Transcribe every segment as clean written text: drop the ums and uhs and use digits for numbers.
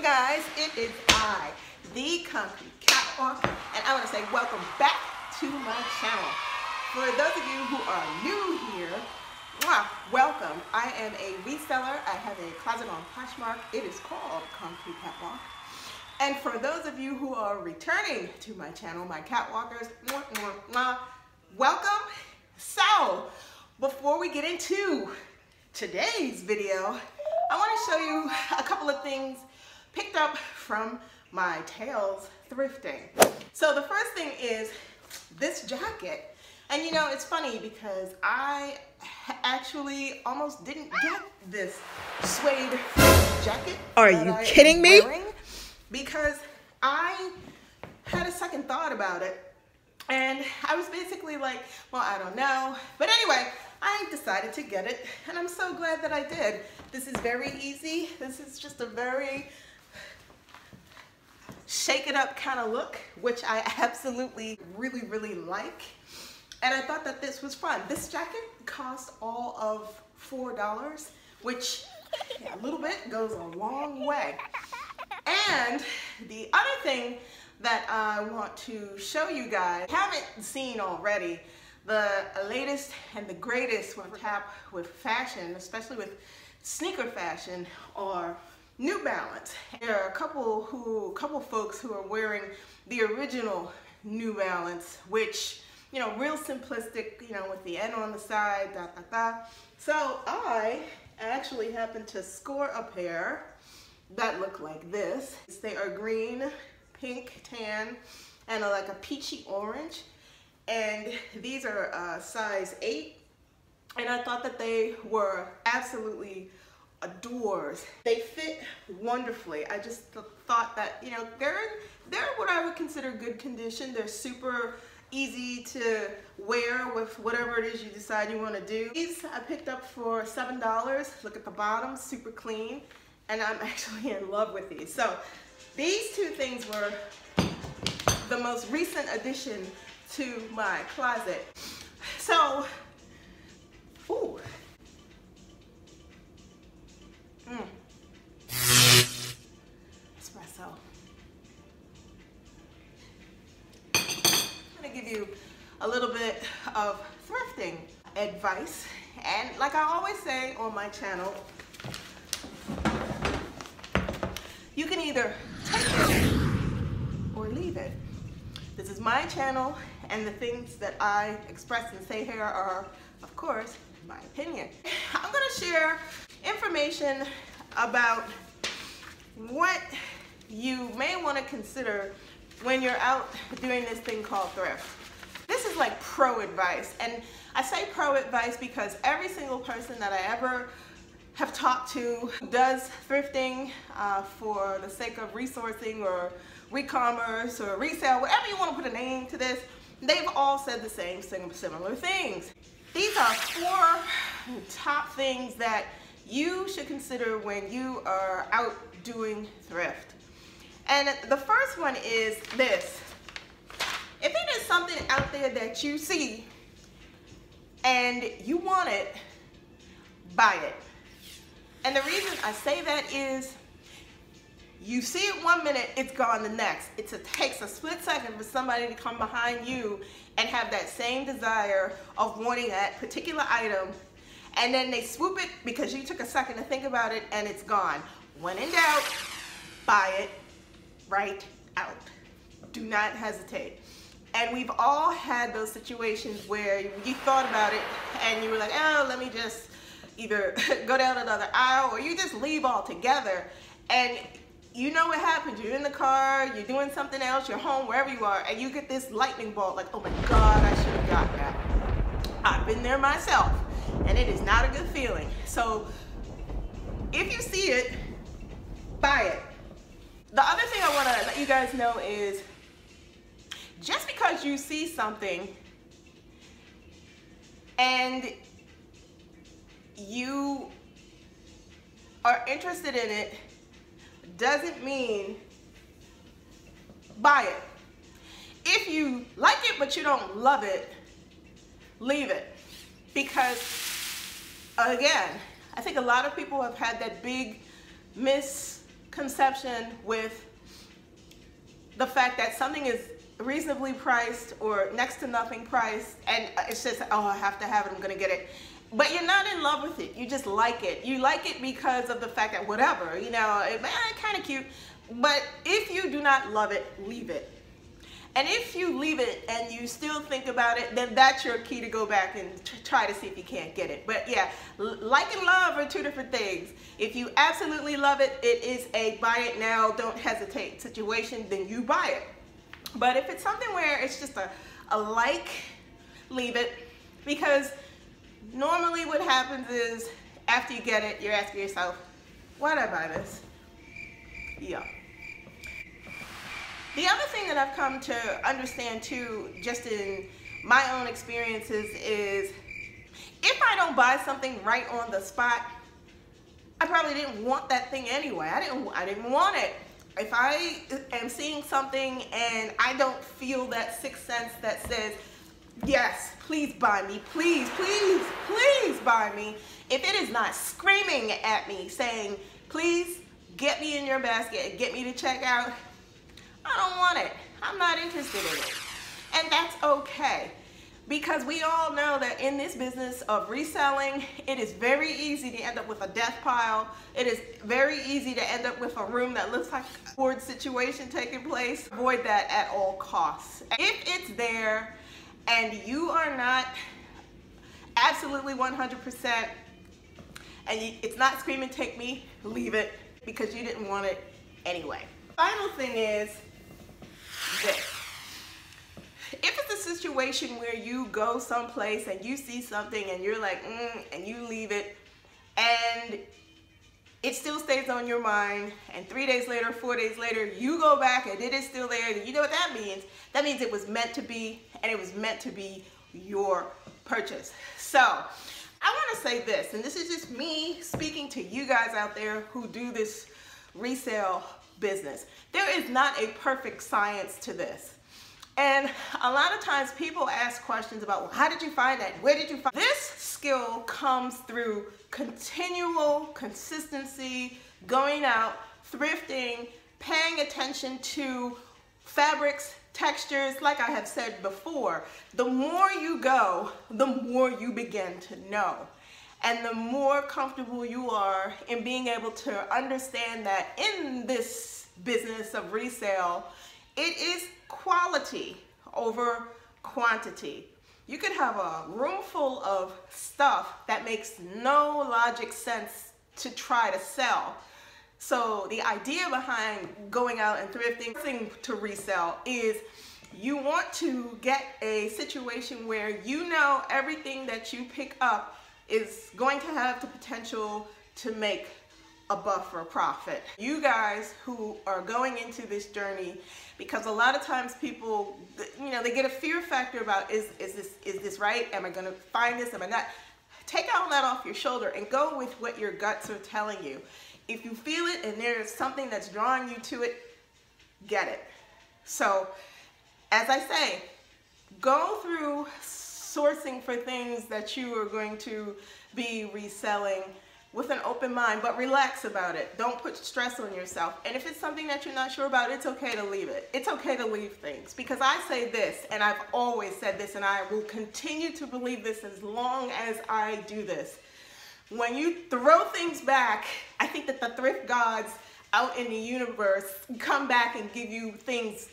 guys, it is I, the Concrete Catwalk, and I want to say welcome back to my channel. For those of you who are new here, welcome. I am a reseller. I have a closet on Poshmark. It is called Concrete Catwalk. And for those of you who are returning to my channel, my catwalkers, welcome. So, before we get into today's video, I want to show you a couple of things picked up from my Tails thrifting. So the first thing is this jacket. And you know, it's funny because I actually almost didn't get this suede jacket. Are you kidding me? Because I had a second thought about it. And I was basically like, well, I don't know. But anyway, I decided to get it, and I'm so glad that I did. This is very easy. This is just a very shake it up kind of look, which I absolutely really like. And I thought that this was fun. This jacket cost all of $4, which a little bit goes a long way. And the other thing that I want to show you guys, haven't seen already, the latest and the greatest with fashion, especially with sneaker fashion, are New Balance. There are a couple folks who are wearing the original New Balance, which, you know, real simplistic, you know, with the N on the side, So I actually happened to score a pair that look like this. They are green, pink, tan, and like a peachy orange. And these are size 8. And I thought that they were absolutely adores. They fit wonderfully. I just thought that, you know, they're what I would consider good condition. They're super easy to wear with whatever it is you decide you want to do. These I picked up for $7. Look at the bottom, super clean. And I'm actually in love with these. So these two things were the most recent addition to my closet. So, ooh. Espresso. I'm gonna give you a little bit of thrifting advice. And like I always say on my channel, you can either take it or leave it. This is my channel, and the things that I express and say here are, of course, my opinion. I'm gonna share information about what you may wanna consider when you're out doing this thing called thrift. This is like pro advice, and I say pro advice because every single person that I ever have talked to who does thrifting for the sake of resourcing or re-commerce or resale, whatever you want to put a name to this, they've all said the same similar things. These are 4 top things that you should consider when you are out doing thrift. And the first one is this. If it is something out there that you see and you want it, buy it. And the reason I say that is you see it one minute, it's gone the next. It takes a split second for somebody to come behind you and have that same desire of wanting that particular item, and then they swoop it because you took a second to think about it and it's gone. When in doubt, buy it right out. Do not hesitate. And we've all had those situations where you thought about it and you were like, oh, let me just either go down another aisle, or you just leave altogether. And you know what happens, you're in the car, you're doing something else, you're home, wherever you are, and you get this lightning bolt like, oh my God, I should have got that. I've been there myself, and it is not a good feeling. So if you see it, buy it. The other thing I want to let you guys know is, just because you see something and you are interested in it doesn't mean buy it. If you like it but you don't love it, leave it. Because again, I think a lot of people have had that big misconception with the fact that something is reasonably priced or next to nothing priced, and it's just, oh, I have to have it, I'm gonna get it. But you're not in love with it, you just like it. You like it because of the fact that whatever, you know, kind of cute. But if you do not love it, leave it. And if you leave it and you still think about it, then that's your key to go back and try to see if you can't get it. But yeah, like and love are two different things. If you absolutely love it, it is a buy it now, don't hesitate situation, then you buy it. But if it's something where it's just a like, leave it. Because normally what happens is after you get it, you're asking yourself, why did I buy this? Yeah. The other thing that I've come to understand too, just in my own experiences, is if I don't buy something right on the spot, I probably didn't want that thing anyway. I didn't want it. If I am seeing something and I don't feel that sixth sense that says, yes, please buy me, please, please, please buy me. If it is not screaming at me saying, please get me in your basket, get me to check out, I don't want it. I'm not interested in it. And that's okay. Because we all know that in this business of reselling, it is very easy to end up with a death pile. It is very easy to end up with a room that looks like a board situation taking place. Avoid that at all costs. If it's there and you are not absolutely 100% and it's not screaming, take me, leave it, because you didn't want it anyway. Final thing is this. If it's a situation where you go someplace and you see something and you're like, and you leave it, and it still stays on your mind, and 3 days later, 4 days later, you go back and it is still there, then you know what that means? That means it was meant to be, and it was meant to be your purchase. So, I want to say this, and this is just me speaking to you guys out there who do this resale business. There is not a perfect science to this. And a lot of times people ask questions about, well, how did you find that? Where did you find this? Skill comes through continual consistency, going out, thrifting, paying attention to fabrics, textures. Like I have said before, the more you go, the more you begin to know. And the more comfortable you are in being able to understand that in this business of resale, it is quality over quantity. You could have a room full of stuff that makes no logic sense to try to sell. So the idea behind going out and thrifting to resell is you want to get a situation where you know everything that you pick up is going to have the potential to make a buck for a profit. You guys who are going into this journey, because a lot of times people, you know, they get a fear factor about is this right? Am I going to find this? Am I not? Take all that off your shoulder and go with what your guts are telling you. If you feel it and there's something that's drawing you to it, get it. So, as I say, go through sourcing for things that you are going to be reselling with an open mind, but relax about it. Don't put stress on yourself. And if it's something that you're not sure about, it's okay to leave it. It's okay to leave things. Because I say this, and I've always said this, and I will continue to believe this as long as I do this. When you throw things back, I think that the thrift gods out in the universe come back and give you things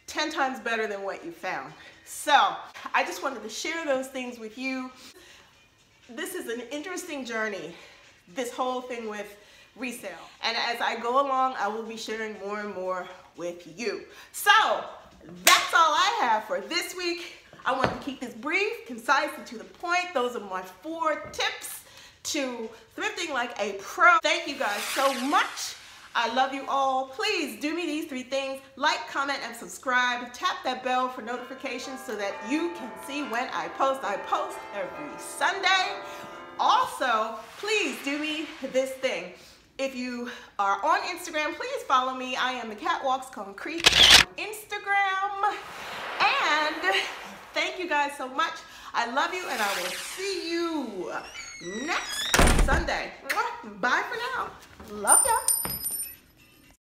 10 times better than what you found. So, I just wanted to share those things with you. This is an interesting journey, this whole thing with resale. And as I go along, I will be sharing more and more with you. So, that's all I have for this week. I want to keep this brief, concise, and to the point. Those are my 4 tips to thrifting like a pro. Thank you guys so much. I love you all. Please do me these 3 things. Like, comment, and subscribe. Tap that bell for notifications so that you can see when I post. I post every Sunday. Also, please do me this thing. If you are on Instagram, please follow me. I am the Catwalks Concrete on Instagram. And thank you guys so much. I love you, and I will see you next Sunday. Bye for now. Love ya.